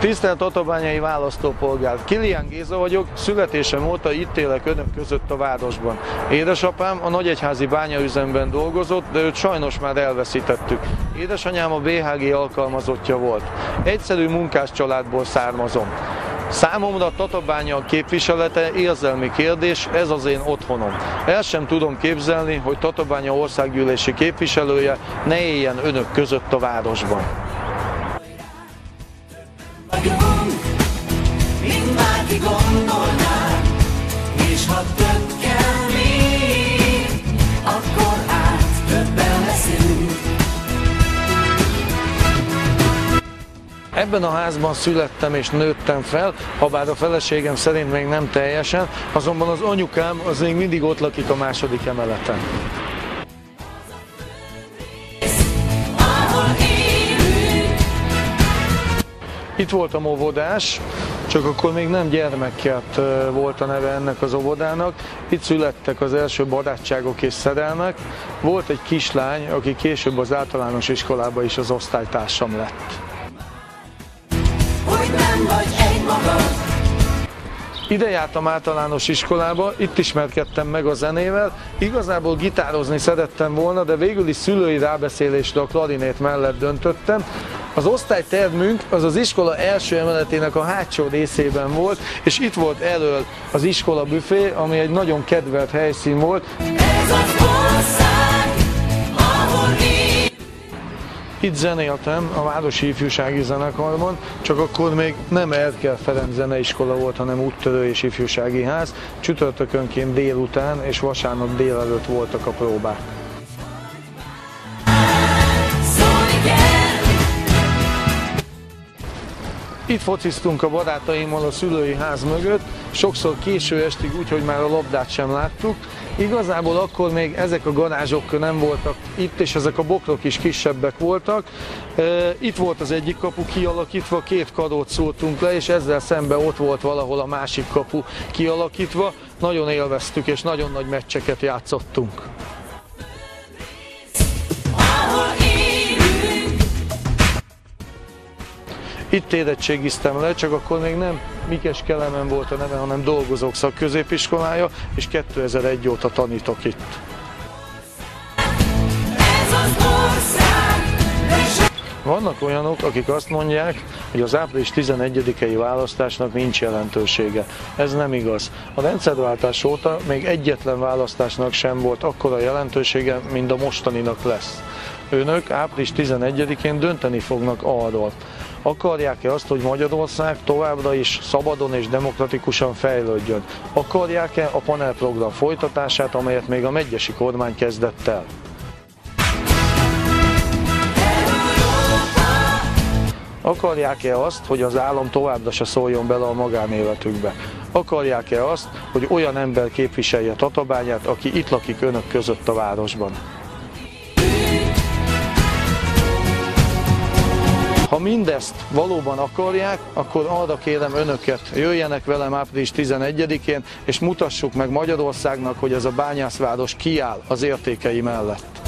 Tisztelt tatabányai választópolgár! Kilián Géza vagyok, születésem óta itt élek önök között a városban. Édesapám a nagyegyházi bányaüzemben dolgozott, de őt sajnos már elveszítettük. Édesanyám a BHG alkalmazottja volt. Egyszerű munkás családból származom. Számomra Tatabánya képviselete érzelmi kérdés, ez az én otthonom. El sem tudom képzelni, hogy Tatabánya országgyűlési képviselője ne éljen önök között a városban. Mint bárki gondolná, és ha több kell még, akkor többen leszünk. Ebben a házban születtem és nőttem fel, habár a feleségem szerint még nem teljesen, azonban az anyukám az még mindig ott lakik a második emeleten. Itt volt a óvodás, csak akkor még nem Gyermekkert volt a neve ennek az óvodának. Itt születtek az első barátságok és szerelmek. Volt egy kislány, aki később az általános iskolában is az osztálytársam lett. Hogy nem vagy egymagad. Ide jártam általános iskolába, itt ismerkedtem meg a zenével. Igazából gitározni szerettem volna, de végül is szülői rábeszélésre a klarinét mellett döntöttem. Az osztálytermünk az az iskola első emeletének a hátsó részében volt, és itt volt elől az iskola büfé, ami egy nagyon kedvelt helyszín volt. Ez az ország, ahol én. Itt zenéltem a Városi Ifjúsági Zenekarban, csak akkor még nem Erkel Ferenc zeneiskola volt, hanem Úttörő és Ifjúsági Ház. Csütörtökönként délután és vasárnap délelőtt voltak a próbák. Itt fociztunk a barátaimmal a szülői ház mögött, sokszor késő estig úgy, hogy már a labdát sem láttuk. Igazából akkor még ezek a garázsok nem voltak itt, és ezek a bokrok is kisebbek voltak. Itt volt az egyik kapu kialakítva, két karót szúrtunk le, és ezzel szemben ott volt valahol a másik kapu kialakítva. Nagyon élveztük, és nagyon nagy meccseket játszottunk. Itt érettségiztem le, csak akkor még nem Mikes Kelemen volt a neve, hanem Dolgozók Szakközépiskolája, és 2001 óta tanítok itt. Vannak olyanok, akik azt mondják, hogy az április 11-i választásnak nincs jelentősége. Ez nem igaz. A rendszerváltás óta még egyetlen választásnak sem volt akkora jelentősége, mint a mostaninak lesz. Önök április 11-én dönteni fognak arról. Akarják-e azt, hogy Magyarország továbbra is szabadon és demokratikusan fejlődjön? Akarják-e a panelprogram folytatását, amelyet még a megyesi kormány kezdett el? Akarják-e azt, hogy az állam továbbra se szóljon bele a magánéletükbe? Akarják-e azt, hogy olyan ember képviselje Tatabányát, aki itt lakik önök között a városban? Ha mindezt valóban akarják, akkor arra kérem önöket, jöjjenek velem április 11-én, és mutassuk meg Magyarországnak, hogy ez a bányászváros kiáll az értékei mellett.